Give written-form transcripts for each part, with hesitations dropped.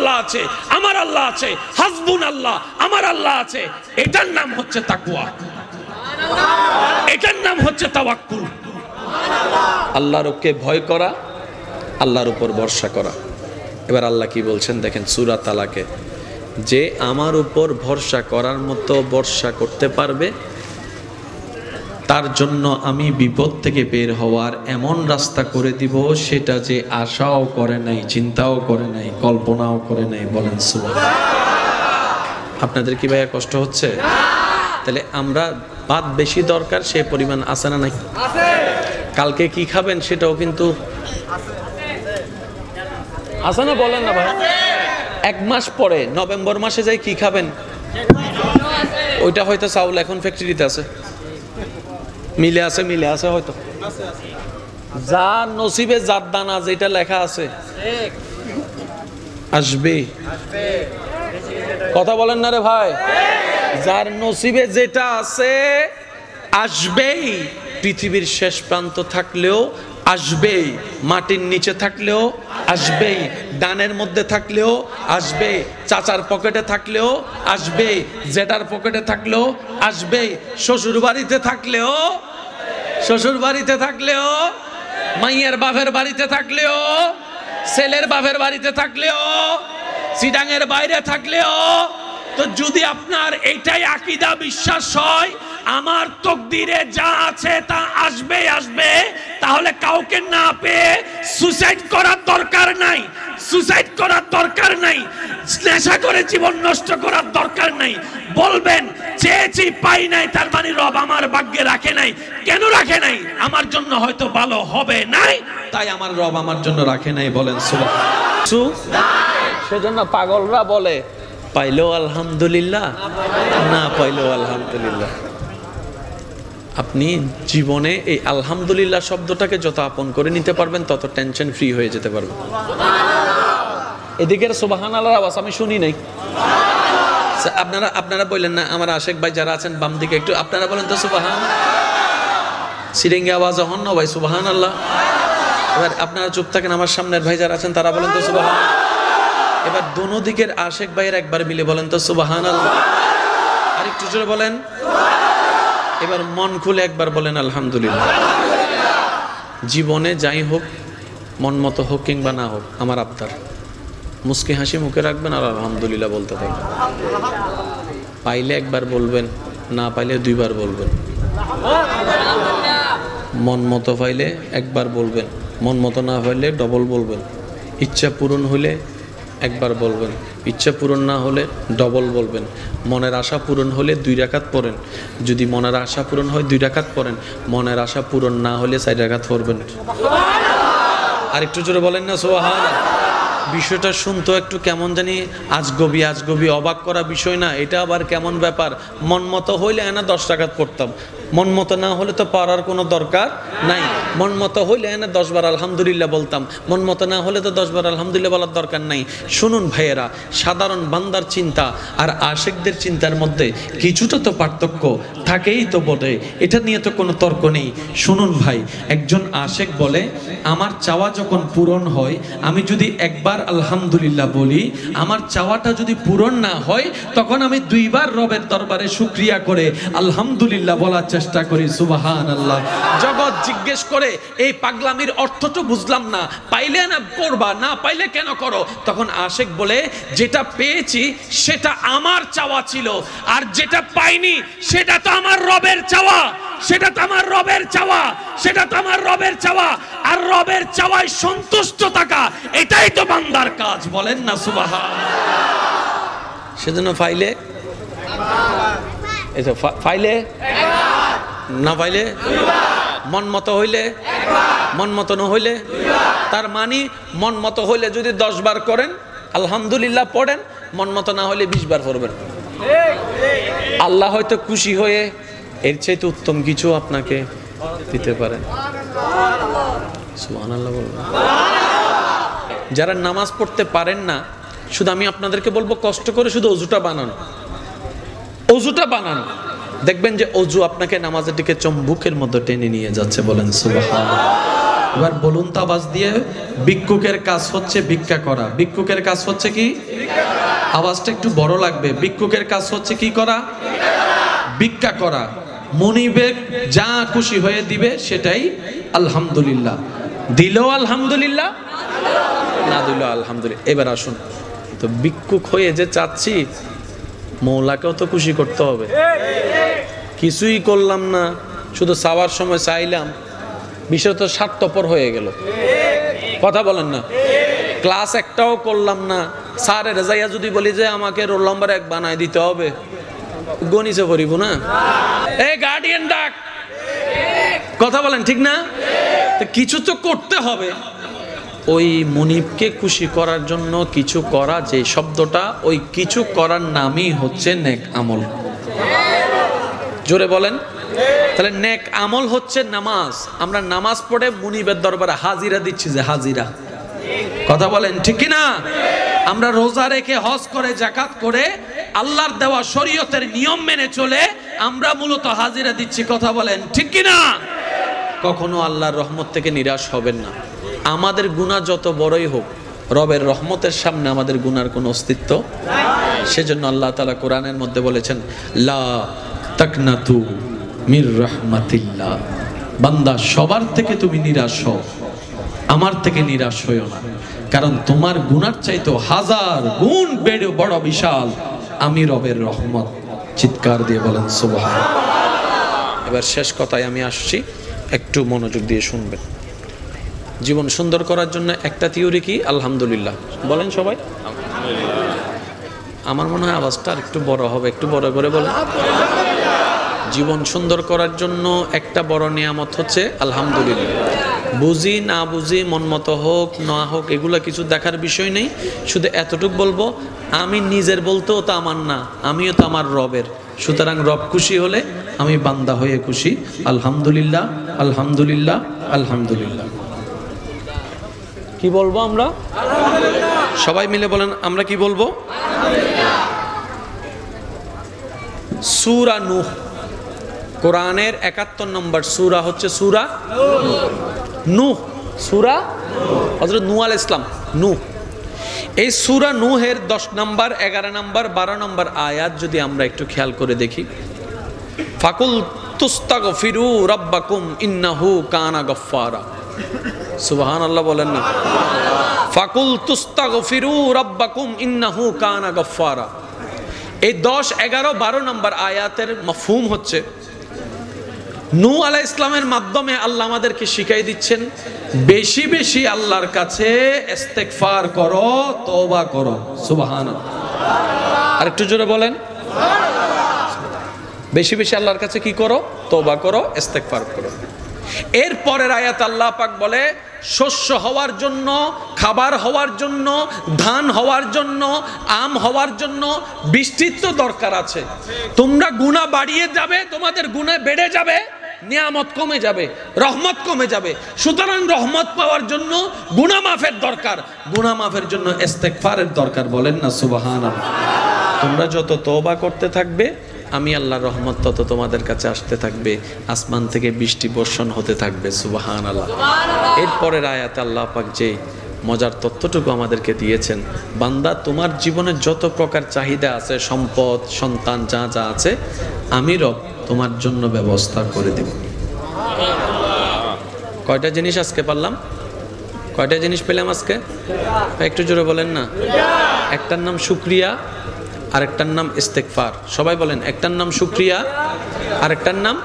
আল্লাহ আছে, আমার আল্লাহ আছে, হাসবুন আল্লাহ, আমার আল্লাহ আছে, এটার নাম হচ্ছে তাকওয়া, এটার নাম হচ্ছে তাওয়াক্কুল। আল্লাহর ওকে ভয় করা, আল্লাহর উপর ভরসা করা। এবার আল্লাহ কি বলছেন দেখেন সূরা তালাকে, যে আমার উপর ভরসা করার মতো ভরসা করতে পারবে তার জন্য আমি বিপদ থেকে বের হওয়ার এমন রাস্তা করে দিব, সেটা যে আশাও করে নাই, চিন্তাও করে নাই, কল্পনাও করে নাই। বলেন সুবহানাল্লাহ। আপনাদের কি ভাইয়া কষ্ট হচ্ছে? তাহলে আমরা ভাত বেশি দরকার সে পরিমাণ আছে না নাই? কালকে কি খাবেন সেটাও কিন্তু আছে না? বলেন না ভাই। এক মাস পরে নভেম্বর মাসে যাই কি খাবেন, ওইটা হয়তো চাউল এখন ফ্যাক্টরিতে আছে, মিলে আছে, মিলে আছে হয়তো। যার নসিবে যার দানা যেটা লেখা আছে আসবে। কথা বলেন না রে ভাই। যার নসিবে যেটা আছে আসবেই। পৃথিবীর শেষ প্রান্ত থাকলেও আসবেই, মাটির নিচে থাকলেও আসবেই, ডানের মধ্যে থাকলেও আসবে, চাচার পকেটে থাকলেও আসবে, জেঠার পকেটে থাকলেও আসবে, শ্বশুর বাড়িতে থাকলেও, শ্বশুর বাড়িতে থাকলেও, মাইয়ের বাপের বাড়িতে থাকলেও, ছেলের বাপের বাড়িতে থাকলেও, চিটাঙের বাইরে থাকলেও। তো যদি আপনার এইটাই আকীদা বিশ্বাস হয় আমার তকদিরে যা আছে তা আসবে আসবে, তাহলে কাউকে না পেয়ে সুসাইড করার দরকার নাই, সুসাইড করার দরকার নাই, নেশা করে জীবন নষ্ট করার দরকার নাই। বলবেন চেয়েছি পাই নাই, তার মানে রব আমার ভাগ্যে রাখে নাই। কেন রাখে নাই? আমার জন্য হয়তো ভালো হবে নাই, তাই আমার রব আমার জন্য রাখে নাই। বলেন সুবহানাল্লাহ। সেজন্য পাগলরা বলে পাইলেও আলহামদুলিল্লাহ, না পাইলেও আলহামদুলিল্লাহ। আপনি জীবনে এই আলহামদুলিল্লাহ শব্দটাকে যত আপন করে নিতে পারবেন তত টেনশন ফ্রি হয়ে যেতে পারবেন। এদিকের সুবহানাল্লাহর আওয়াজ আমি শুনি নাই। আপনারা বললেন না, আমার আশেক ভাই যারা আছেন বাম দিকে একটু আপনারা বলেন তো সুবহান। সিরিঙ্গে আওয়াজ হন না ভাই সুবহানাল্লাহ। এবার আপনারা চুপ থাকেন, আমার সামনের ভাই যারা আছেন তারা বলেন তো সুবহান। এবার দোনো দিকের আশেক ভাইয়ের একবার মিলে বলেন তো সুবহানাল্লাহ। আর একটু জোরে বলেন। এবার মন খুলে একবার বলেন আলহামদুলিল্লাহ। জীবনে যাই হোক, মন মতো হোক কিংবা না হোক, আমার আবদার মুস্কি হাসি মুখে রাখবেন আর আলহামদুলিল্লাহ বলতে থাকবেন। পাইলে একবার বলবেন, না পাইলে দুইবার বলবেন। মন মতো পাইলে একবার বলবেন, মন মতো না পাইলে ডবল বলবেন। ইচ্ছা পূরণ হলে একবার বলবেন, ইচ্ছা পূরণ না হলে ডবল বলবেন। মনের আশা পূরণ হলে 2 রাকাত পড়েন, যদি মনের আশা পূরণ হয় 2 রাকাত পড়েন, মনের আশা পূরণ না হলে 4 রাকাত পড়বেন। আর একটু জোরে বলেন না সুবহানাল্লাহ। বিষয়টা শুনতো একটু কেমন জানি আজগবি আজগবি, অবাক করা বিষয় না এটা। আবার কেমন ব্যাপার, মন মতো হইলে এনা 10 রাকাত পড়তাম, মন মতো না হলে তো পড়ার কোনো দরকার নাই। মন মতো হইলে এনে 10 বার আলহামদুলিল্লাহ বলতাম, মন মতো না হলে তো 10 বার আলহামদুলিল্লাহ বলার দরকার নাই। শুনুন ভাইয়েরা, সাধারণ বান্দার চিন্তা আর আশেকদের চিন্তার মধ্যে কিছুটা তো পার্থক্য থাকেই তো বটে, এটা নিয়ে তো কোনো তর্ক নেই। শুনুন ভাই, একজন আশেক বলে আমার চাওয়া যখন পূরণ হয়, আমি যদি একবার আলহামদুলিল্লাহ বলি, আমার চাওয়াটা যদি পূরণ না হয় তখন আমি 2 বার রবের দরবারে শুকরিয়া করে আলহামদুলিল্লাহ বলার চেষ্টা করি। সুবহানাল্লাহ। জগৎ জিজ্ঞেস করে এই পাগলামির অর্থ তো বুঝলাম না, পাইলে না করবা, না পাইলে কেন করো? তখন আশেক বলে যেটা পেয়েছি সেটা আমার চাওয়া ছিল, আর যেটা পাইনি সেটা তো আমার রবের চাওয়া, সেটা তো আমার রবের চাওয়া, সেটা তো আমার রবের চাওয়া। আর রবের চাওয়ায় সন্তুষ্ট থাকা, এটাই তো বান্দার কাজ। বলেন না সুবহানাল্লাহ। সেজন্য ফাইলে ফাইলে না পাইলে মন মতো হইলে, মন মতো না হইলে, তার মানে মন মতো হইলে যদি 10 বার করেন আলহামদুলিল্লাহ পড়েন, মন মতো না হইলে 20 বার পড়বেন। আল্লাহ হয়তো খুশি হয়ে এর চাইতে উত্তম কিছু আপনাকে দিতে পারেন। সুবহানাল্লাহ বলবেন। যারা নামাজ পড়তে পারেন না, শুধু আমি আপনাদেরকে বলবো কষ্ট করে শুধু অজুটা বানান, অজুটা বানান, দেখবেন যে অজু আপনাকে নামাজের দিকে চম্বুকের মতো টেনে নিয়ে যাচ্ছে। বলেন সুবহানাল্লাহ। এবার বলুন তো আওয়াজ দিয়ে, ভিক্ষুকের কাজ হচ্ছে ভিক্ষা করা। ভিক্ষুকের কাজ হচ্ছে কি? আওয়াজটা একটু বড় লাগবে। ভিক্ষুকের কাজ হচ্ছে কি করা? ভিক্ষা করা। মনিবেগ যা খুশি হয়ে দিবে সেটাই আলহামদুলিল্লাহ, দিলেও আলহামদুলিল্লাহ, না দিলেও আলহামদুলিল্লাহ। এবার আসুন তো, ভিক্ষুক হয়ে যে চাচ্ছি, মৌলাকেও তো খুশি করতে হবে। কিছুই করলাম না, শুধু চাওয়ার সময় চাইলাম, বিষয় তো স্বার্থপর হয়ে গেল। কথা বলেন না? ক্লাস একটাও করলাম না, স্যারের রেজাইয়া যদি বলি যে আমাকে রোল নাম্বার 1 বানায় দিতে হবে, গণিতে পড়িব না? এই গার্ডিয়ান ডাক, কথা বলেন ঠিক না? তো কিছু তো করতে হবে। ওই মনিবকে খুশি করার জন্য কিছু করা, যে শব্দটা, ওই কিছু করার নামই হচ্ছে নেক আমল। জোরে বলেন। তাহলে নেক আমল হচ্ছে নামাজ। আমরা নামাজ পড়ে মুনিবের দরবারে হাজিরা দিচ্ছি, যে হাজিরা। কথা বলেন ঠিক কি না? আমরা রোজা রেখে, হজ করে, যাকাত করে, আল্লাহর দেওয়া শরীয়তের নিয়ম মেনে চলে আমরা মূলত হাজিরা দিচ্ছি। কথা বলেন ঠিক কি না? কখনো আল্লাহর রহমত থেকে নিরাশ হবেন না। আমাদের গুনাহ যত বড়ই হোক, রবের রহমতের সামনে আমাদের গুনার কোনো অস্তিত্ব। সেজন্য আল্লাহ তাআলা কোরআনের মধ্যে বলেছেন, লা তাকনাতু মির রাহমাতিল্লাহ। বান্দা, সবার থেকে তুমি নিরাশ হও, আমার থেকে নিরাশ হইও না, কারণ তোমার গুনার চাইতে 1000 গুণ বেড়ে বড় বিশাল আমি রবের রহমত। চিৎকার দিয়ে বলেন সুবহানাল্লাহ। এবার শেষ কথায় আমি আসছি, একটু মনোযোগ দিয়ে শুনবেন। জীবন সুন্দর করার জন্য একটা থিওরি কি? আলহামদুলিল্লাহ। বলেন সবাই। আমার মনে হয় আওয়াজটা আর একটু বড় হবে, একটু বড় করে বলেন। জীবন সুন্দর করার জন্য একটা বড় নিয়ামত হচ্ছে আলহামদুলিল্লাহ। বুঝি না বুঝি, মন মতো হোক না হোক, এগুলা কিছু দেখার বিষয় নেই। শুধু এতটুক বলবো, আমি নিজের বলতেও তো আমার না, আমিও তো আমার রবের। সুতরাং রব খুশি হলে আমি বান্দা হয়ে খুশি। আলহামদুলিল্লাহ, আলহামদুলিল্লাহ, আলহামদুলিল্লাহ। কি বলবো আমরা? সবাই মিলে বলেন, আমরা কি বলবো? সূরা নূহ, কোরআনের 71 নম্বর সূরা হচ্ছে সূরা নূহ। সূরা হযরত নূহ আলাইহিস সালাম, নূহ। এই সূরা নূহের 10 নম্বর, 11 নম্বর, 12 নম্বর আয়াত যদি আমরা একটু খেয়াল করে দেখি, ফাকুল তুস্তাগফিরু রাব্বাকুম ইন্নাহু কানা গফফারা। সুবহানাল্লাহ বলেন না? ফাকুল তুস্তাগফিরু রাব্বাকুম ইন্নাহু কানা গফফারা। এই 10, 11, 12 নম্বর আয়াতের মাফহুম হচ্ছে, নূহ আলাইহিস সালামের মাধ্যমে আল্লাহ আমাদেরকে শিখাই দিচ্ছেন, বেশি বেশি আল্লাহর কাছে ইস্তেগফার করো, তওবা করো। সুবহানাল্লাহ। আরেকটু জোরে বলেন। বেশি বেশি আল্লাহর কাছে কি করো? তওবা করো, ইস্তেগফার করো। এরপরের আয়াত আল্লাহ পাক বলে, শস্য হওয়ার জন্য, খাবার হওয়ার জন্য, ধান হওয়ার জন্য, আম হওয়ার জন্য বৃষ্টির তো দরকার আছে। তোমরা গুনাহ বাড়িয়ে যাবে, তোমাদের গুনাহ বেড়ে যাবে, নিয়ামত কমে যাবে, রহমত কমে যাবে। সুতরাং রহমত পাওয়ার জন্য গুনাহ মাফের দরকার, গুনাহ মাফের জন্য ইস্তেগফারের দরকার। বলেন না সুবহানাল্লাহ। তোমরা যত তওবা করতে থাকবে, আমি আল্লাহর রহমত তত তোমাদের কাছে আসতে থাকবে, আসমান থেকে বৃষ্টি বর্ষণ হতে থাকবে। সুবহানাল্লাহ। এরপরের আয়াতে আল্লাহ পাক যে মজার তথ্যটুকু আমাদেরকে দিয়েছেন, বান্দা তোমার জীবনে যত প্রকার চাহিদা আছে, সম্পদ, সন্তান, যা যা আছে, আমি রব তোমার জন্য ব্যবস্থা করে দেব। কয়টা জিনিস আজকে পারলাম? কয়টা জিনিস পেলাম আজকে? একটু জোরে বলেন না। একটার নাম শুকরিয়া, আরেকটার নাম ইস্তেগফার। সবাই বলেন, একটার নাম শুকরিয়া, আরেকটার নাম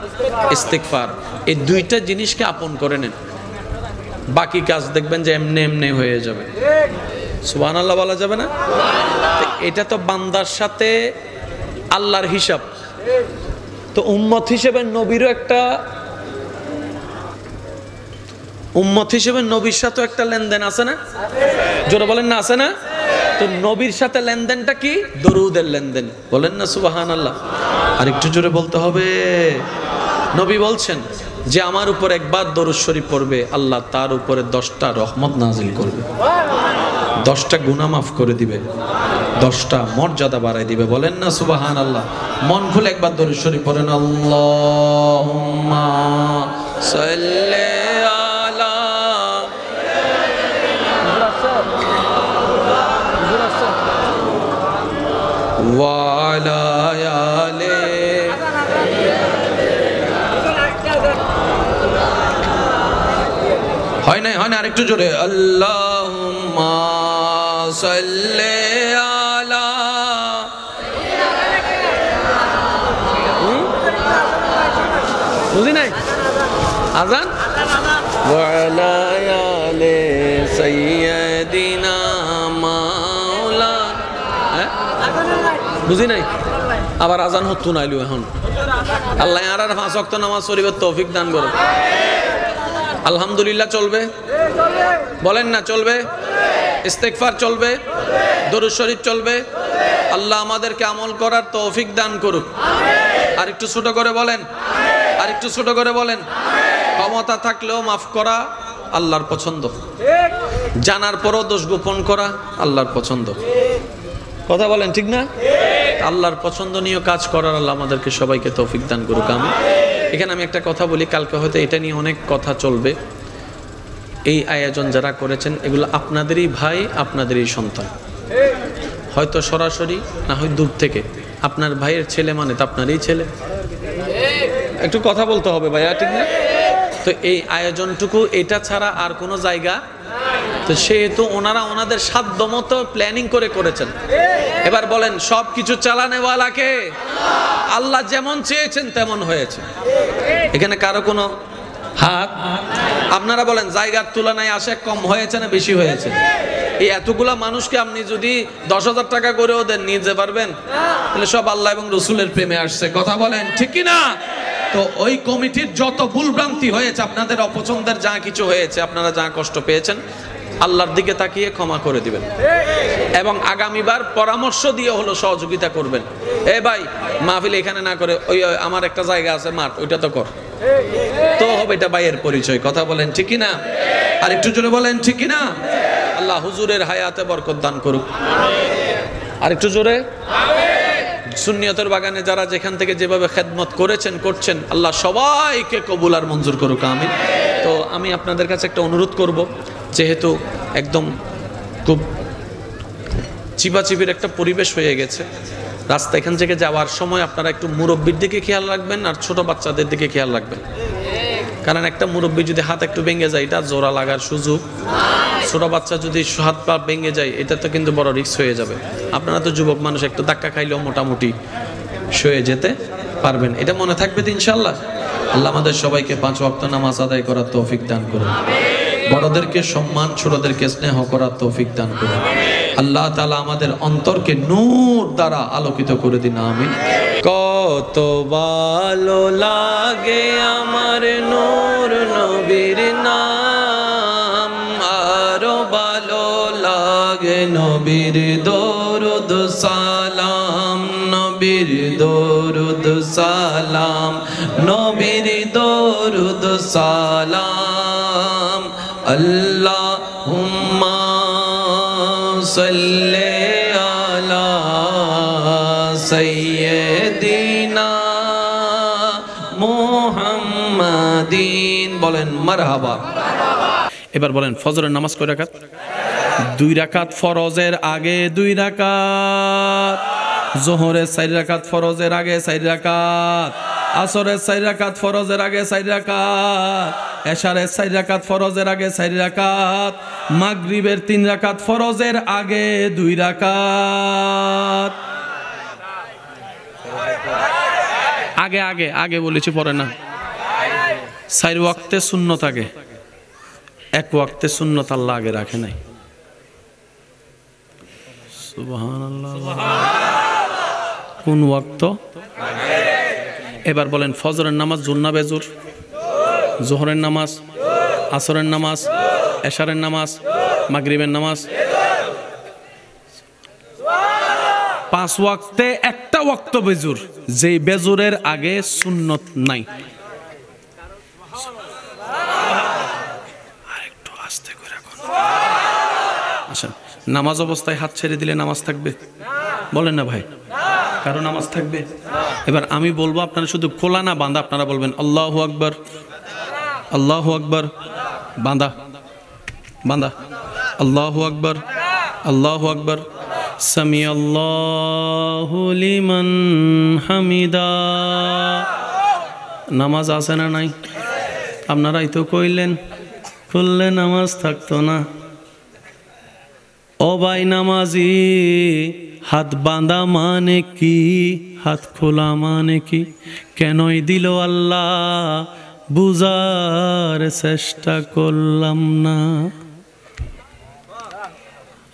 ইস্তেগফার। এই দুইটা জিনিসকে আপন করে নেন, বাকি কাজ দেখবেন যে এমনি এমনি হয়ে যাবে। সুবহানাল্লাহ বলা যাবে না? এটা তো বান্দার সাথে আল্লাহর হিসাব। তো উম্মত হিসেবে নবীরও একটা, উম্মত হিসেবে নবীর সাথে একটা লেনদেন আছে না? জোরে বলেন না, আছে না? তো নবীর সাথে লেনদেনটা কি? দরুদের লেনদেন। বলেন না সুবহানাল্লাহ। আর একটু জোরে বলতে হবে। নবী বলছেন যে আমার উপর একবার দরুদ শরীফ পড়বে, আল্লাহ তার উপরে 10টা রহমত নাজিল করবে, 10টা গুনাহ মাফ করে দিবে, 10টা মর্যাদা বাড়াই দিবে। বলেন না সুবহানাল্লাহ। মন খুলে একবার দরুদ শরীফ পড়েন, আল্লাহুম্মা সাল্লি আলা ওয়া আলা আলি হয় না আরেকটু জোরে আল্লাহুম্মা সাল্লি আলা বুঝি নাই আজান ওয়া আলা আলি সাইয়্যিদিনা মাওলানা বুঝি নাই আবার আজান হতো নাইলো এখন আল্লাহ আর 5 ওয়াক্ত নামাজ পড়িবার তৌফিক দান করুন আলহামদুলিল্লাহ চলবে বলেন না চলবে ইস্তেগফার চলবে দরুদ শরীফ চলবে আল্লাহ আমাদেরকে আমল করার তৌফিক দান করুক আর একটু ছোট করে বলেন আর একটু ছোট করে বলেন ক্ষমতা থাকলেও মাফ করা আল্লাহর পছন্দ জানার পরও দোষ গোপন করা আল্লাহর পছন্দ কথা বলেন ঠিক না আল্লাহর পছন্দনীয় কাজ করার আল্লাহ আমাদেরকে সবাইকে তৌফিক দান করুক আমিন এখানে আমি একটা কথা বলি কালকে হয়তো এটা নিয়ে অনেক কথা চলবে এই আয়োজন যারা করেছেন এগুলো আপনাদেরই ভাই আপনাদেরই সন্তান হয়তো সরাসরি না হয় দূর থেকে আপনার ভাইয়ের ছেলে মানে তো আপনারই ছেলে একটু কথা বলতে হবে ভাইয়া ঠিক না তো এই আয়োজনটুকু এটা ছাড়া আর কোনো জায়গা তো সেহেতু ওনারা ওনাদের সাধ্যমতো প্ল্যানিং করে করেছেন এবার বলেন সব কিছু চালানেওয়ালাকে আল্লাহ যেমন চেয়েছেন তেমন হয়েছে এখানে কারো কোনো হাত আপনারা বলেন জায়গার তুলনায় আসে কম হয়েছে না বেশি হয়েছে এই এতগুলা মানুষকে আপনি যদি 10,000 টাকা করেও দেন নিয়ে যেতে পারবেন তাহলে সব আল্লাহ এবং রসুলের প্রেমে আসছে কথা বলেন ঠিক কি না তো ওই কমিটির যত ভুলভ্রান্তি হয়েছে আপনাদের অপছন্দের যা কিছু হয়েছে আপনারা যা কষ্ট পেয়েছেন আল্লাহর দিকে তাকিয়ে ক্ষমা করে দিবেন এবং আগামীবার পরামর্শ দিয়ে হলো সহযোগিতা করবেন এ ভাই মাহফিল এখানে না করে ওই আমার একটা জায়গা আছে মাঠ ওইটা তো কর তো হবে এটা ভাইয়ের পরিচয় কথা বলেন ঠিক কি না আর একটু জোরে বলেন ঠিক কি না আল্লাহ হুজুরের হায়াতে বরকত দান করুক আর একটু জোরে সুন্নিয়তের বাগানে যারা যেখান থেকে যেভাবে খেদমত করেছেন করছেন আল্লাহ সবাইকে কবুল আর মঞ্জুর করুক আমিন তো আমি আপনাদের কাছে একটা অনুরোধ করব যেহেতু একদম খুব চিপাচিপির একটা পরিবেশ হয়ে গেছে রাস্তা এখান থেকে যাওয়ার সময় আপনারা একটু মুরব্বির দিকে খেয়াল রাখবেন আর ছোট বাচ্চাদের দিকে খেয়াল রাখবেন কারণ একটা মুরব্বি যদি হাত একটু ভেঙে যায় এটা জোড়া লাগার সুযোগ ছোট বাচ্চা যদি হাত পা ভেঙে যায় এটা তো কিন্তু বড় রিস্ক হয়ে যাবে আপনারা তো যুবক মানুষ একটু ধাক্কা খাইলেও মোটামুটি শুয়ে যেতে পারবেন এটা মনে থাকবে তো ইনশাআল্লাহ আল্লাহ আমাদের সবাইকে 5 ওয়াক্ত নামাজ আদায় করার তৌফিক দান করুন বড়দেরকে সম্মান ছোটদেরকে স্নেহ করার তৌফিক দান করুন আল্লাহ তাআলা আমাদের অন্তরকে নূর দ্বারা আলোকিত করে দিন আমিন কত ভালো লাগে আমার নূর নবীর নাম আরো ভালো লাগে নবীর দরুদ সালাম নবীর দরুদ সালাম নবীর দরুদ সালাম আল্লাহুম্মা সাল্লি আলা সাইয়্যিদিনা মুহাম্মাদিন বলেন মারহাবা এবার বলেন ফজরের নামাজ কয় রাকাত 2 রাকাত ফরজের আগে 2 রাকাত যোহরের 4 রাকাত ফরজের আগে 4 রাকাত আসরের 4 রাকাত ফরজের আগে 4 রাকাত এশারের 4 রাকাত ফরজের আগে 4 রাকাত মাগরিবের 3 রাকাত ফরজের আগে 2 রাকাত আগে আগে আগে বলেছি পরে না 4 ওয়াক্তে সুন্নত আগে 1 ওয়াক্তে সুন্নত আল্লাহ আগে রাখে নাই সুবহানাল্লাহ কোন ওয়াক্ত এবার বলেন ফজরের নামাজ জোর না বেজোর যোহরের নামাজ আসরের নামাজ এশারের নামাজ মাগরিবের নামাজ 5 ওয়াক্তে একটা ওয়াক্ত বেজোর যেই বেজোরের আগে সুন্নত নাই আরেকটু আস্তে করে রাখুন আচ্ছা নামাজ অবস্থায় হাত ছেড়ে দিলে নামাজ থাকবে বলেন না ভাই কারো নামাজ থাকবে এবার আমি বলবো আপনারা শুধু খোলা না বাঁধা আপনারা বলবেন আল্লাহু আকবার আল্লাহু আকবার বাঁধা বাঁধা আল্লাহু আকবার সামি আল্লাহু লিমান হামিদা। নামাজ আছে না নাই? আপনারাই তো কইলেন, খুললে নামাজ থাকতো না। ও ভাই নামাজি, হাত বাঁধা মানে কি, হাত খোলা মানে কি, কেনই দিল আল্লাহ বুঝার চেষ্টা করলাম না।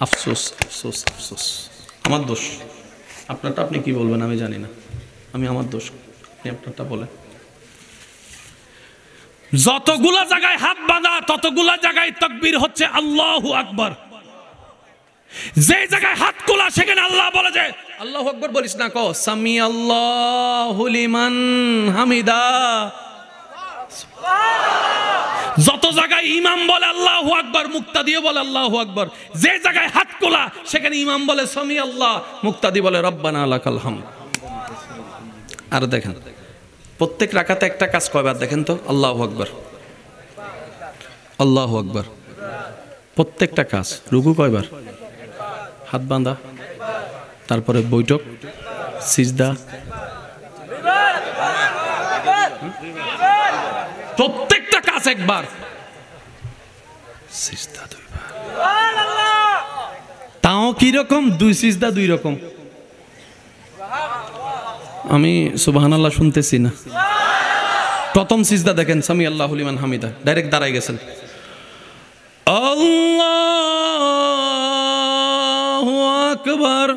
আফসোস আফসোস আফসোস, আমার দোষ। আপনারটা আপনি কি বলবেন আমি জানি না, আমার দোষ, আপনি আপনারটা বলেন। যতগুলা জায়গায় হাত বাঁধা ততগুলা জায়গায় তাকবীর হচ্ছে আল্লাহু আকবার। যে জায়গায় হাত খোলা সেখানে আল্লাহ বলে যে আল্লাহু আকবার বলিস না, কো সামি আল্লাহু লিমান হামিদা। যত জায়গায় ইমাম বলে আল্লাহু আকবার, মুক্তাদি বলে আল্লাহু আকবার। যে জায়গায় হাত খোলা সেখানে ইমাম বলে সামি আল্লাহ, মুক্তাদি বলে রব্বানা লাকাল হামদ। আর দেখেন প্রত্যেক রাকাতে একটা কাজ কয়বার দেখেন তো? আল্লাহু আকবার, আল্লাহু আকবার। প্রত্যেকটা কাজ। রুকু কয়বার? হাত বাঁধা, তারপরে বৈঠক, সিজদা, প্রত্যেকটা কাজ একবার, সিজদা দুইবার। তাও কি রকম? দুই সিজদা দুই রকম। আমি সুবহানাল্লাহ শুনতেছি না। প্রথম সিজদা দেখেন সামি আল্লাহু লিমান হামিদা, ডাইরেক্ট দাঁড়ায় গেছেন। আল্লাহু আকবার,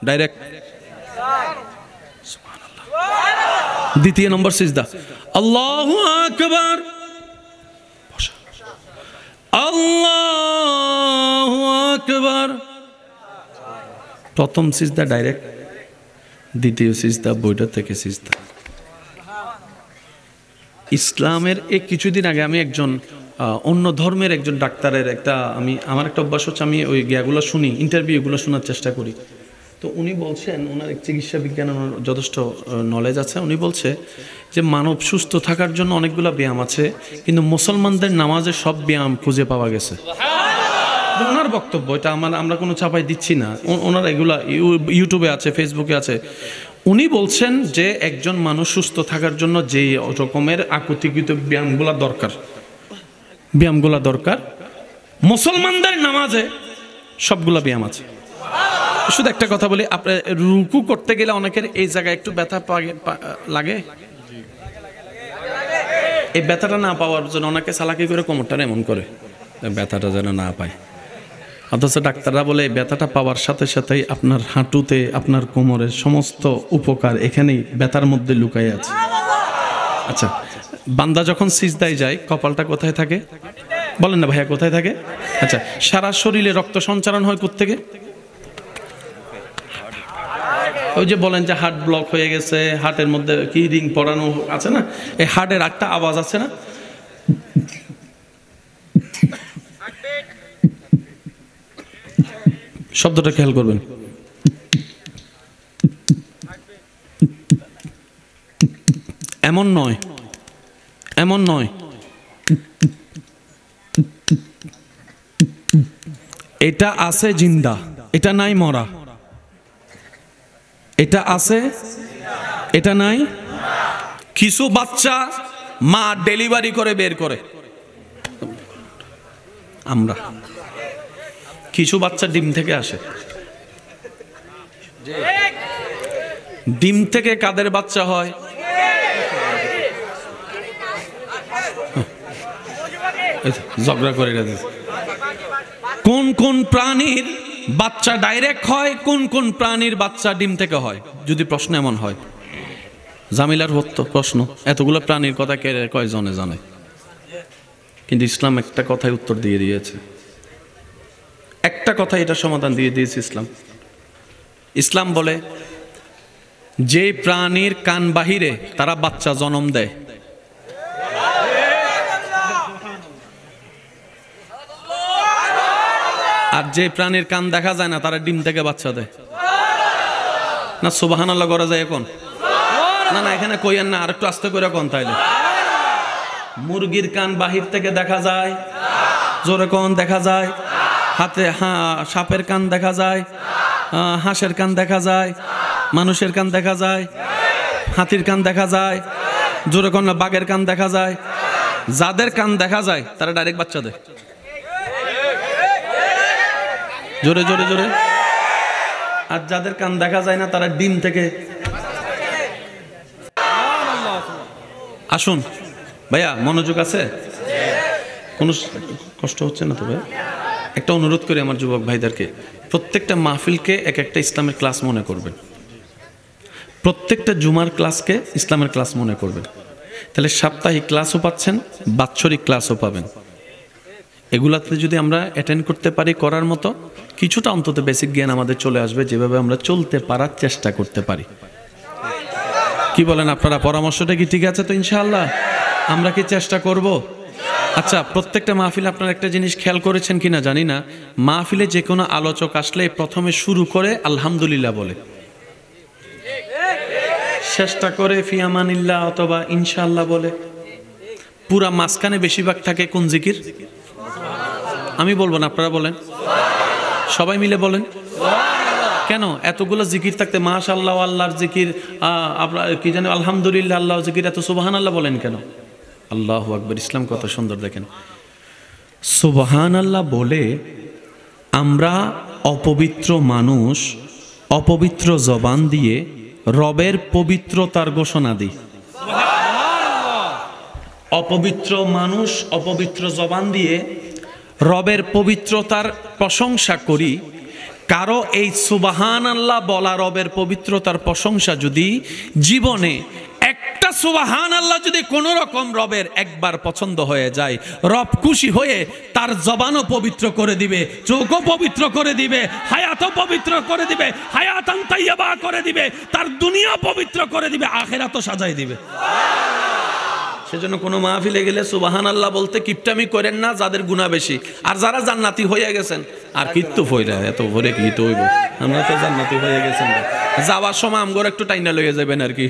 ডাইরেক্ট সুবহানাল্লাহ। দ্বিতীয় নম্বর সিজদা আল্লাহু আকবার, আল্লাহু আকবার। প্রথম সিজদা ডাইরেক্ট, দ্বিতীয় সিজদা বইটা থেকে সিজদা। ইসলামের এই কিছুদিন আগে আমি একজন অন্য ধর্মের একজন ডাক্তারের আমার একটা অভ্যাস হচ্ছে, আমি ওই জ্ঞাগুলো শুনি, ইন্টারভিউগুলো শোনার চেষ্টা করি। তো উনি বলছেন, ওনার চিকিৎসা বিজ্ঞানে যথেষ্ট নলেজ আছে। উনি বলছে যে মানব সুস্থ থাকার জন্য অনেকগুলো ব্যায়াম আছে, কিন্তু মুসলমানদের নামাজে সব ব্যায়াম খুঁজে পাওয়া গেছে। ওনার বক্তব্য, এটা আমরা কোনো চাপাই দিচ্ছি না, ওনার এগুলা ইউটিউবে আছে, ফেসবুকে আছে। উনি বলছেন যে একজন মানুষ সুস্থ থাকার জন্য যে রকমের আকুতিকৃত ব্যায়ামগুলা দরকার, মুসলমানদের নামাজে সবগুলা ব্যায়াম আছে। শুধু একটা কথা বলি, আপনি রুকু করতে গেলে অনেকের এই জায়গায় একটু ব্যথা লাগে। এই ব্যথাটা না পাওয়ার জন্য অনেকে চালাকি করে কোমরটা এমন করে ব্যথাটা যেন না পায়। অথচ ডাক্তাররা বলে এই ব্যথাটা পাওয়ার সাথে সাথেই আপনার হাঁটুতে, আপনার কোমরের সমস্ত উপকার এখানেই ব্যথার মধ্যে লুকাই আছে। আচ্ছা, বান্দা যখন সিজদায় যায় কপালটা কোথায় থাকে বলেন না ভাইয়া, কোথায় থাকে? আচ্ছা, সারা শরীরে রক্ত সঞ্চালন হয় কোত্থেকে? ওই যে বলেন যে হার্ট ব্লক হয়ে গেছে, হার্টের মধ্যে কি রিং পড়ানো আছে না, এই হার্টের একটা আওয়াজ আছে না, শব্দটা খেয়াল করবেন। এমন নয়, এমন নয়, এটা আছে জিন্দা, এটা নাই মরা। এটা আছে, এটা নাই। কিছু বাচ্চা মা ডেলিভারি করে বের করে, আমরা কিছু বাচ্চা ডিম থেকে আসে। ডিম থেকে কাদের বাচ্চা হয়? ঝগড়া করে কোন কোন প্রাণীর বাচ্চা ডাইরেক্ট হয়, কোন কোন প্রাণীর বাচ্চা ডিম থেকে হয়? যদি প্রশ্ন এমন হয়, জামিলার হতো প্রশ্ন, এতগুলো প্রাণীর কথা কে কয়জনে জানে? কিন্তু ইসলাম একটা কথায় উত্তর দিয়ে দিয়েছে, একটা কথা এটা সমাধান দিয়ে দিয়েছে ইসলাম। ইসলাম বলে যে প্রাণীর কান বাহিরে তারা বাচ্চা জন্ম দেয়, আর যে প্রাণীর কান দেখা যায় না তারা ডিম থেকে বাচ্চা দেয়। না সুবহানাল্লাহ করা যায় এখন? না না, এখানে কইয়েন না, আর একটু আস্তে করে কোন তাইলে। মুরগির কান বাহির থেকে দেখা যায়, জোরে কোন দেখা যায়? হাতে সাপের কান দেখা যায়, হাঁসের কান দেখা যায়, মানুষের কান দেখা যায়, হাতির কান দেখা যায়, জোরে কন্যা বাঘের কান দেখা যায়। যাদের কান দেখা যায় তারা ডাইরেক্ট বাচ্চা দেয়। জোরে জোরে জোরে। আর যাদের কান দেখা যায় না তারা ডিম থেকে। আসুন ভাইয়া, মনোযোগ আছে? কোনো কষ্ট হচ্ছে না তো ভাই? একটা অনুরোধ করি আমার যুবক ভাইদেরকে, প্রত্যেকটা মাহফিলকে এক একটা ইসলামের ক্লাস মনে করবেন, প্রত্যেকটা জুমার ক্লাসকে ইসলামের ক্লাস মনে করবেন। তাহলে সাপ্তাহিক ক্লাসও পাচ্ছেন, বাৎসরিক ক্লাসও পাবেন। এগুলাতে যদি আমরা অ্যাটেন্ড করতে পারি, করার মতো কিছুটা অন্তত বেসিক জ্ঞান আমাদের চলে আসবে, যেভাবে আমরা চলতে পারার চেষ্টা করতে পারি। কি বলেন আপনারা? পরামর্শটা কি ঠিক আছে তো? ইনশাআল্লাহ আমরা কি চেষ্টা করব? আচ্ছা, প্রত্যেকটা মাহফিলে আপনারা একটা জিনিস খেয়াল করেছেন কিনা জানি না, মাহফিলে যে কোনো আলোচক আসলে প্রথমে শুরু করে আলহামদুলিল্লাহ বলে, চেষ্টা করে ফিয়ামানিল্লাহ অথবা ইনশাআল্লাহ বলে। পুরা মাঝখানে বেশিরভাগ থাকে কোন জিকির? আমি বলবো না, আপনারা বলেন, সবাই মিলে বলেন। কেন এতগুলো জিকির থাকতে মাশাআল্লাহ আল্লাহর জিকির, আপনার কি জানেন আলহামদুলিল্লাহ আল্লাহ জিকির, এত সুবহানাল্লাহ বলেন কেন? আল্লাহু আকবার, ইসলাম কত সুন্দর দেখেন। সুবহানাল্লাহ বলে আমরা অপবিত্র মানুষ অপবিত্র জবান দিয়ে রবের পবিত্রতার ঘোষণা দিই। অপবিত্র মানুষ অপবিত্র জবান দিয়ে রবের পবিত্রতার প্রশংসা করি। কারো এই সুবহানাল্লাহ বলা রবের পবিত্রতার প্রশংসা যদি জীবনে একটা সুবহানাল্লাহ যদি কোনো রকম রবের একবার পছন্দ হয়ে যায়, রব খুশি হয়ে তার জবানও পবিত্র করে দিবে, চোখও পবিত্র করে দিবে, হায়াতও পবিত্র করে দিবে, হায়াতান তাইয়্যিবা করে দিবে, তার দুনিয়া পবিত্র করে দিবে, আখিরাতও সাজাই দিবে। সেজন্য কোনো মাহফিলে গেলে সুবহানাল্লাহ বলতে কিপটামি করেন না যাদের গুনাহ বেশি। আর যারা জান্নাতি হয়ে গেছেন, আর কিত্তু ফইরা এত ভরে কি তো হইব, আমরা তো জান্নাতি হয়ে গেছেন, যাওয়ার সময় আমগর একটু টাইনা লইয়া যাবেন আর কি।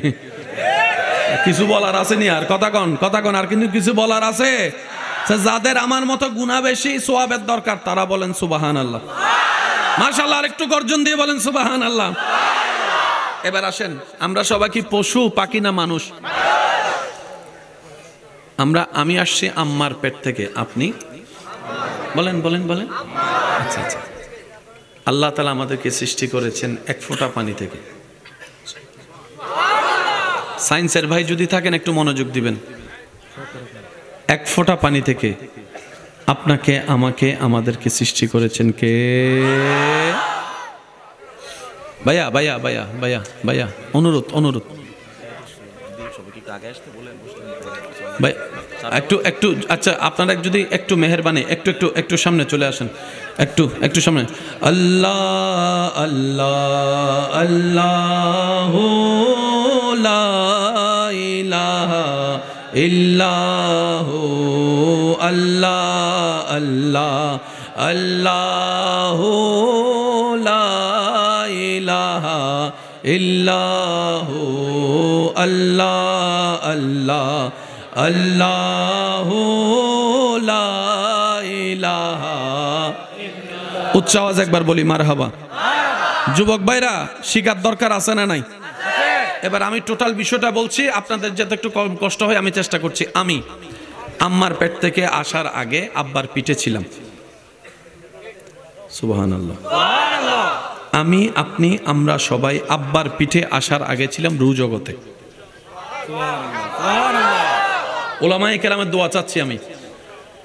কিছু বলার আছে নি? আর কথা কন, আর কিন্তু কিছু বলার আছে। যাদের আমার মতো গুনাহ বেশি, সওয়াবের দরকার, তারা বলেন সুবহানাল্লাহ। মাশাআল্লাহ, আর একটু গর্জন দিয়ে বলেন সুবহানাল্লাহ। এবার আসেন, আমরা সবাই কি পশু পাখি না মানুষ? আমি আসছি আম্মার পেট থেকে, আপনি বলেন বলেন বলেন। আচ্ছা আচ্ছা, আল্লাহ তাআলা আমাদেরকে সৃষ্টি করেছেন এক ফোঁটা পানি থেকে। সায়েন্সের ভাই যদি থাকেন একটু মনোযোগ দিবেন। এক ফোঁটা পানি থেকে আপনাকে আমাকে আমাদেরকে সৃষ্টি করেছেন কে? ভাইয়া ভাইয়া ভাইয়া ভাইয়া ভাইয়া, অনুরোধ ভাই, একটু আচ্ছা, আপনারা যদি একটু মেহেরবানি একটু সামনে চলে আসেন, একটু সামনে। আল্লাহ আল্লাহ আল্লাহু লা ইলাহা ইল্লাহু আল্লাহ আল্লাহ আল্লাহু লা ইলাহা ইল্লাহু আল্লাহ আল্লাহ আল্লাহু লা ইলাহা। উচ্চ আওয়াজ একবার বলি মারহাবা। যুবক ভাইরা, শিকার দরকার আছে না নাই? এবার আমি টোটাল বিষয়টা বলছি, আপনাদের যাতে একটু কম কষ্ট হয় আমি চেষ্টা করছি। আমি আম্মার পেট থেকে আসার আগে আব্বার পিঠে ছিলাম। সুবহানাল্লাহ। আমি, আপনি, আমরা সবাই আব্বার পিঠে আসার আগে ছিলাম রূহ জগতে। উলামায়ে কেরামের দোয়া চাচ্ছি আমি।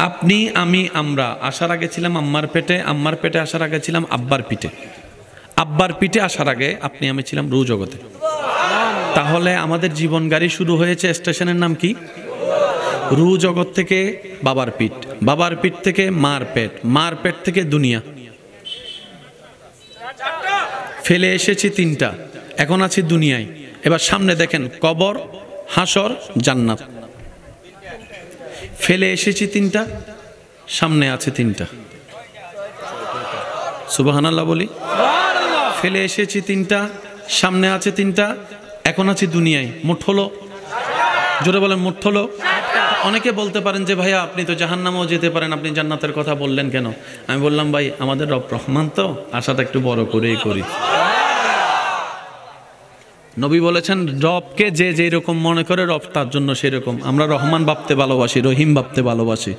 আপনি, আমি, আমরা আসার আগে ছিলাম আম্মার পেটে, আম্মার পেটে আসার আগে ছিলাম আব্বার পিঠে, আব্বার পিঠে আসার আগে আপনি আমি ছিলাম রূহ জগতে। তাহলে আমাদের জীবন গাড়ি শুরু হয়েছে, স্টেশনের নাম কি? রূহ জগৎ থেকে বাবার পিঠ, বাবার পিঠ থেকে মার পেট, মার পেট থেকে দুনিয়া। ফেলে এসেছি তিনটা, এখন আছি দুনিয়ায়। এবার সামনে দেখেন কবর, হাসর, জান্নাত। ফেলে এসেছি তিনটা, সামনে আছে তিনটা। সুবহানাল্লাহ বলি। ফেলে এসেছি তিনটা, সামনে আছে তিনটা, এখন আছি দুনিয়ায়। মোট হলো, জোরে বলেন মোট হলো অনেকে বলতে পারেন যে ভাইয়া আপনি তো জাহান্নামেও যেতে পারেন, আপনি জান্নাতের কথা বললেন কেন? আমি বললাম ভাই আমাদের রব রহমান, তো আশাটা একটু বড় করেই করি। নবী বলেছেন রবকে যে যেরকম মনে করে রব তার জন্য সেরকম। আমরা রহমান ভাবতে ভালোবাসি, রহিম ভাবতে ভালোবাসি,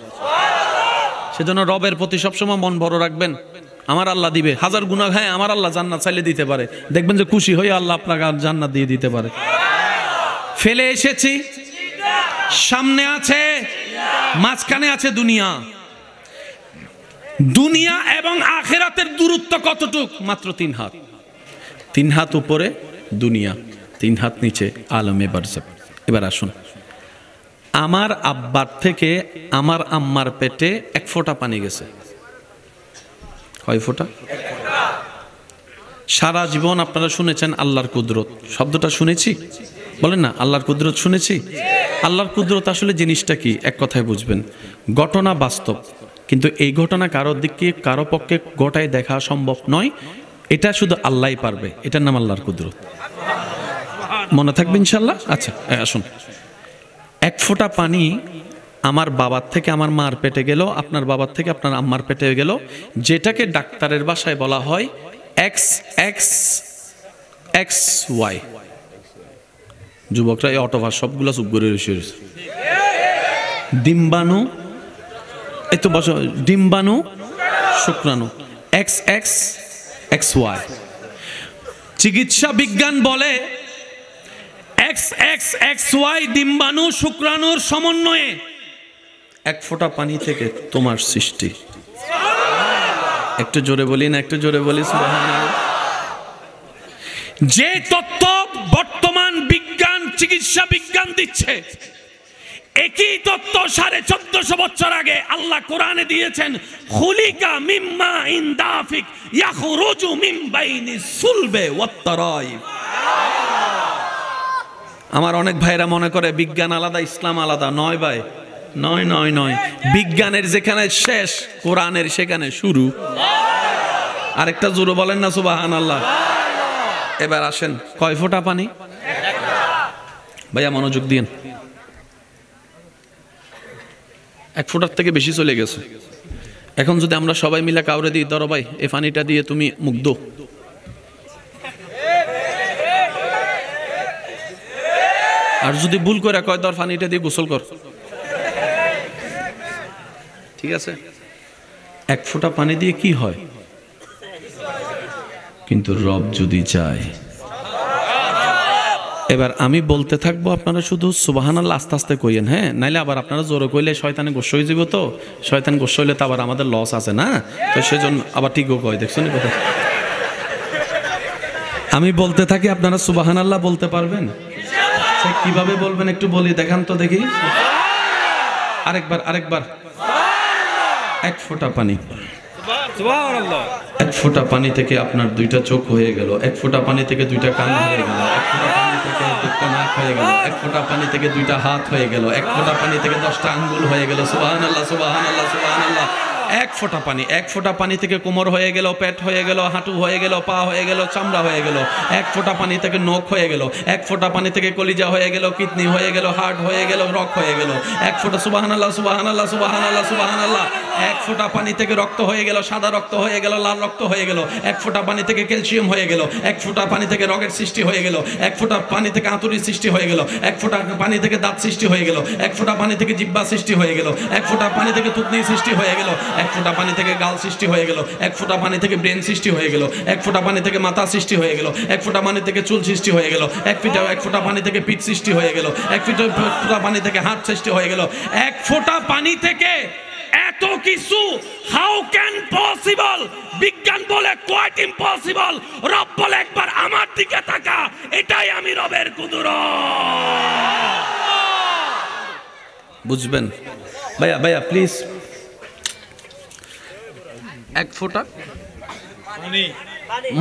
সেজন্য রবের প্রতি সবসময় মন বড় রাখবেন। আমার আল্লাহ দিবে, হাজার গুনাহ হয় আমার আল্লাহ জান্নাত চাইলে দিতে পারে, দেখবেন যে খুশি হয়ে আল্লাহ আপনাকে জান্নাত দিয়ে দিতে পারে। ফেলে এসেছি, সামনে আছে, মাঝখানে আছে দুনিয়া। দুনিয়া এবং আখিরাতের দূরত্ব কতটুক? মাত্র 3 হাত। 3 হাত উপরে দুনিয়া, 3 হাত নিচে আলমে বারজাখ। এবার আসুন, আমার আব্বার থেকে আমার আম্মার পেটে 1 ফোঁটা পানি গেছে। কয় ফোঁটা? সারা জীবন আপনারা শুনেছেন আল্লাহর কুদরত, শব্দটা শুনেছি, বলেন না আল্লাহর কুদরত শুনেছি। আল্লাহর কুদরত আসলে জিনিসটা কি? এক কথায় বুঝবেন, ঘটনা বাস্তব, কিন্তু এই ঘটনা কারোর দিকে কারো পক্ষে গোটায় দেখা সম্ভব নয়, এটা শুধু আল্লাহই পারবে। এটার নাম আল্লাহর কুদরত। মনে থাকবে ইনশাল্লাহ। আচ্ছা আসুন, 1 ফোঁটা পানি আমার বাবার থেকে আমার মার পেটে গেল, আপনার বাবার থেকে আপনার আম্মার পেটে গেল, যেটাকে ডাক্তারের ভাষায় বলা হয় XXXY। যুবকরা এই অটোভাস সবগুলো চুপ করে রয়েছে। ডিম্বাণু, এই তো বস, ডিম্বাণু শুক্রাণু, XXXY। চিকিৎসা বিজ্ঞান বলে XXXY ডিম্বাণু শুক্রাণুর সমন্বয়ে 1 ফোঁটা পানি থেকে তোমার সৃষ্টি। একটু জোরে বলি না, একটু জোরে বলি সুবহানাল্লাহ। যে তত্ত্ব বর্তমান বিজ্ঞান, চিকিৎসা বিজ্ঞান দিচ্ছে, একই তত্ত্ব 1450 বছর আগে আল্লাহ কোরআনে দিয়েছেন। খুলিকা মিম্মা ইন দাফিক ইয়াখরুজু মিন বাইনি সুলবে ওয়াত তারাইব। আমার অনেক ভাইরা মনে করে বিজ্ঞান আলাদা ইসলাম আলাদা। নয় ভাই, নয় নয় নয়। বিজ্ঞানের যেখানে শেষ, কোরআনের সেখানে শুরু। আরেকটা জোরে বলেন না সুবহানাল্লাহ। এবার আসেন, কয় ফোঁটা পানি? ভাইয়া মনোযোগ দিন। 1 ফোঁটার থেকে বেশি চলে গেছে। এখন যদি আমরা সবাই মিলে কাউরে দিই, ধরো ভাই এই পানিটা দিয়ে তুমি মুখ ধো, আর যদি ভুল করে কয় ধর পানিটা দিয়ে গোসল কর, ঠিক আছে? 1 ফোঁটা পানি দিয়ে কি হয়? কিন্তু রব যদি চায়। এবার আমি বলতে থাকবো, আপনারা শুধু সুবহানাল্লাহ আস্তে আস্তে কইেন, হ্যাঁ? নাইলে আবার আপনারা জোরে কইলে শয়তানে গোস্ব হয়ে যাব। তো শয়তান গোস্ব হইলে তো আবার আমাদের লস আছে না, তো সেজন্য আবার ঠিকও কয়। দেখছেন কথা? আমি বলতে থাকি, আপনারা সুবহানাল্লাহ বলতে পারবেন? কিভাবে বলবেন একটু বলি, দেখান তো দেখি। আরেকবার। 1 ফোঁটা পানি, 1 ফোঁটা পানি থেকে আপনার 2টা চোখ হয়ে গেল, 1 ফোঁটা পানি থেকে 2টা কান হয়ে গেল, 1 ফোঁটা পানি থেকে 2টা নাক হয়ে গেল, 1 ফোঁটা পানি থেকে 2টা হাত হয়ে গেল, 1 ফোঁটা পানি থেকে 10টা আঙ্গুল হয়ে গেল। সুবহানাল্লাহ সুবহানাল্লাহ সুবহানাল্লাহ। 1 ফোঁটা পানি, 1 ফোঁটা পানি থেকে কোমর হয়ে গেল, পেট হয়ে গেল, হাঁটু হয়ে গেল, পা হয়ে গেল, চামড়া হয়ে গেল। 1 ফোঁটা পানি থেকে নখ হয়ে গেল, 1 ফোঁটা পানি থেকে কলিজা হয়ে গেল, কিডনি হয়ে গেল, হার্ট হয়ে গেল, রক হয়ে গেল। 1 ফোঁটা, সুবহানাল্লাহ সুবহানাল্লাহ সুবহানাল্লাহ সুবহানাল্লাহ। 1 ফোঁটা পানি থেকে রক্ত হয়ে গেল, সাদা রক্ত হয়ে গেল, লাল রক্ত হয়ে গেল। 1 ফোঁটা পানি থেকে ক্যালসিয়াম হয়ে গেল, 1 ফোঁটা পানি থেকে রগের সৃষ্টি হয়ে গেল, 1 ফোঁটা পানি থেকে আঁতুড়ির সৃষ্টি হয়ে গেল, 1 ফোঁটা পানি থেকে দাঁত সৃষ্টি হয়ে গেল, 1 ফোঁটা পানি থেকে জিহ্বা সৃষ্টি হয়ে গেল, 1 ফোঁটা পানি থেকে থুতনি সৃষ্টি হয়ে গেল, 1 ফোঁটা পানি থেকে গাল সৃষ্টি হয়ে গেল, 1 ফোঁটা পানি থেকে ব্রেন সৃষ্টি হয়ে গেল, 1 ফোঁটা পানি থেকে মাথা সৃষ্টি হয়ে গেল, 1 ফোঁটা পানি থেকে চুল সৃষ্টি হয়ে গেল, 1 ফোঁটা পানি থেকে পিঠ সৃষ্টি হয়ে গেল, 1 ফোঁটা পানি থেকে হাত সৃষ্টি হয়ে গেল। 1 ফোঁটা পানি থেকে এত কিছু, হাউ ক্যান পসিবল? বিজ্ঞান বলে কোয়াইট ইম্পসিবল, রব বলে একবার আমার দিকে তাকা, এটাই আমি রবের কুদরত। বুঝবেন ভাইয়া প্লিজ। 1 ফোঁটা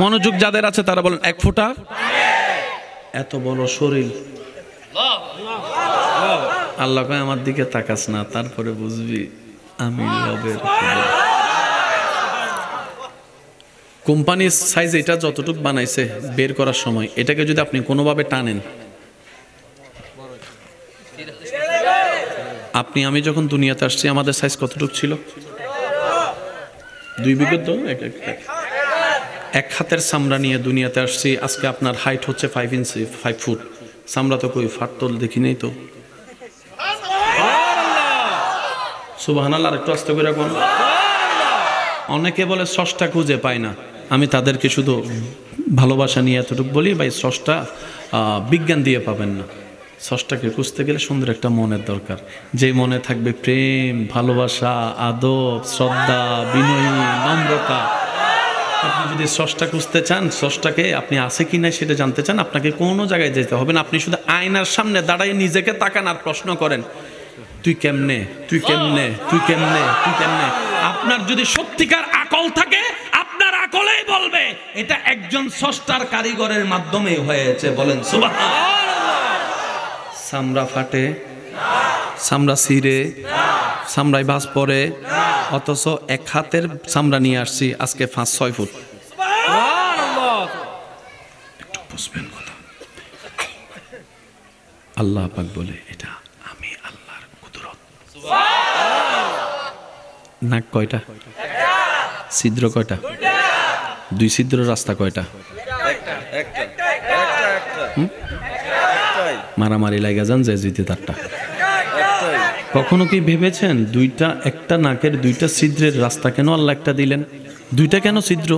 মনোযোগ যাদের আছে তারা বলেন 1 ফোঁটা। এত বড় শরীর, আল্লাহ কয় আমার দিকে তাকাস না, তারপরে বুঝবি আমি রবের। কোম্পানির সাইজ এটা যতটুকু বানাইছে বের করার সময়, এটাকে যদি আপনি কোনোভাবে টানেন, আপনি আমি যখন দুনিয়াতে আসছি আমাদের সাইজ কতটুকু ছিল? 2 বিঘত তো এক হাতের চামড়া নিয়ে দুনিয়াতে আসছি। আজকে আপনার হাইট হচ্ছে 5 ইঞ্চি, 5 ফুট। চামড়া তো কই ফাটতল দেখি নেই তো। সুবহানাল্লাহ, একটু আস্তে করে কোন। অনেকে বলে স্রষ্টা খুঁজে পায় না। আমি তাদেরকে শুধু ভালোবাসা নিয়ে এতটুকু বলি, ভাই স্রষ্টা বিজ্ঞান দিয়ে পাবেন না। স্রষ্টাকে খুঁজতে গেলে সুন্দর একটা মনের দরকার, যে মনে থাকবে প্রেম, ভালোবাসা, আদব, শ্রদ্ধা, বিনয়ী, নম্রতা। আপনি যদি স্রষ্টা খুঁজতে চান, স্রষ্টাকে আপনি আছে কি না সেটা জানতে চান, আপনাকে কোনো জায়গায় যেতে হবে না। আপনি শুধু আয়নার সামনে দাঁড়ায় নিজেকে তাকান আর প্রশ্ন করেন, তুই কেমনে, তুই কেমনে, তুই কেমনে, তুই কেমনে। আপনার যদি সত্যিকার আকল থাকে, আপনার আকলেই বলবে এটা একজন স্রষ্টার কারিগরের মাধ্যমে হয়েছে। বলেন সুবহানাল্লাহ। চামড়া ফাটে, চামড়া ছিঁড়ে, চামড়ায় বাজ পড়ে, অথচ এক হাতের চামড়া নিয়ে আসছি আজকে 5-6 ফুট। একটু বুঝবেন কথা। আল্লাহ পাক বলে এটা আমি আল্লাহর কুদরত। নাক কয়টা? ছিদ্র কয়টা? 2 ছিদ্র রাস্তা কয়টা? মারামারি লাগা যান যে জিতে তারটা। কখনো কি ভেবেছেন একটা নাকের 2টা ছিদ্রের রাস্তা কেন আল্লাহ একটা দিলেন? 2টা কেন ছিদ্র?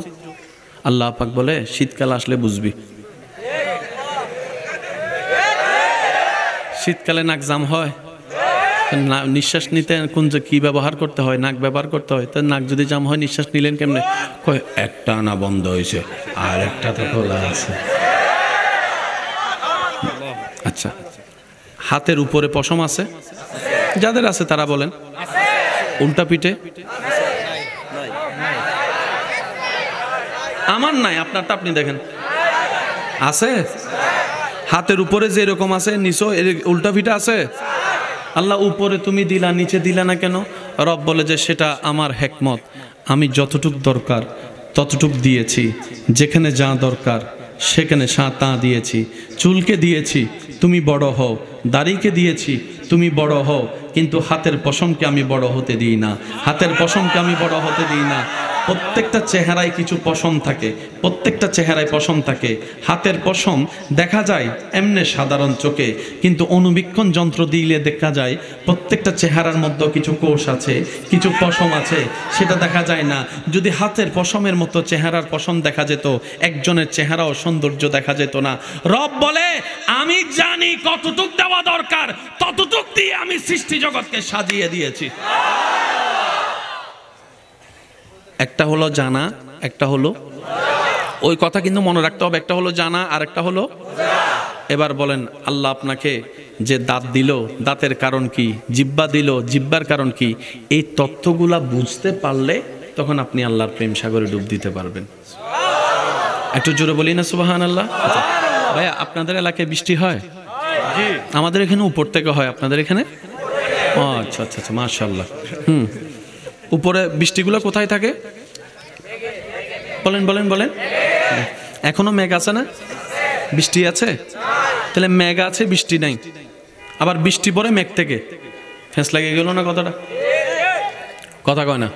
আল্লাহ পাক বলে শীতকাল আসলে বুঝবি। শীতকালে নাক জাম হয়, নিঃশ্বাস নিতে কি ব্যবহার করতে হয়? নাক ব্যবহার করতে হয়। তো নাক যদি জাম হয় নিঃশ্বাস নিলেন কেমনে? কয় একটা না বন্ধ হয়েছে আর একটা তো খোলা আছে। আচ্ছা, হাতের উপরে পশম আছে? যাদের আছে তারা বলেন। উল্টা পিঠে? আমার নাই, আপনারটা আপনি দেখেন। আছে? হাতের উপরে যে এরকম আছে, নিচে উল্টা পিঠে আছে? আল্লাহ উপরে তুমি দিলা, নিচে দিলা না কেন? রব বলে যে সেটা আমার হিকমত, আমি যতটুক দরকার ততটুক দিয়েছি, যেখানে যা দরকার সেখানে তা দিয়েছি। চুলকে দিয়েছি তুমি বড় হও, দাড়িকে দিয়েছি তুমি বড় হও, কিন্তু হাতের পশমকে আমি বড় হতে দিই না। হাতের পশমকে আমি বড় হতে দিই না। প্রত্যেকটা চেহারায় কিছু পশম থাকে, প্রত্যেকটা চেহারায় পশম থাকে। হাতের পশম দেখা যায় এমনি সাধারণ চোখে, কিন্তু অনুবীক্ষণ যন্ত্র দিলে দেখা যায় প্রত্যেকটা চেহারার মধ্যে কিছু কোষ আছে, কিছু পশম আছে, সেটা দেখা যায় না। যদি হাতের পশমের মতো চেহারার পশম দেখা যেত, একজনের চেহারা ও সৌন্দর্য দেখা যেত না। রব বলে আমি জানি কতটুক দেওয়া দরকার, ততটুক দিয়ে আমি সৃষ্টি জগৎকে সাজিয়ে দিয়েছি। একটা হলো জানা, একটা হলো ওই কথা কিন্তু মনে রাখতে হবে। একটা হলো জানা আর একটা হলো। এবার বলেন আল্লাহ আপনাকে যে দাঁত দিল, দাঁতের কারণ কি? জিহ্বা দিল, জিহ্বার কারণ কি? এই তথ্যগুলা বুঝতে পারলে তখন আপনি আল্লাহর প্রেম সাগরে ডুব দিতে পারবেন। একটু জোরে বলি না সুবহানাল্লাহ। ভাইয়া আপনাদের এলাকায় বৃষ্টি হয়? আমাদের এখানে উপর থেকে হয়, আপনাদের এখানে? ও আচ্ছা আচ্ছা আচ্ছা, মাশাআল্লাহ। উপরে বৃষ্টিগুলো কোথায় থাকে? বলেন বলেন বলেন। এখনো মেঘ আছে না? বৃষ্টি আছে? তাহলে মেঘ আছে, বৃষ্টি নাই। আবার বৃষ্টি পড়ে মেঘ থেকে, ফেঁস লাগে গেল না কথাটা? কথা কয় না।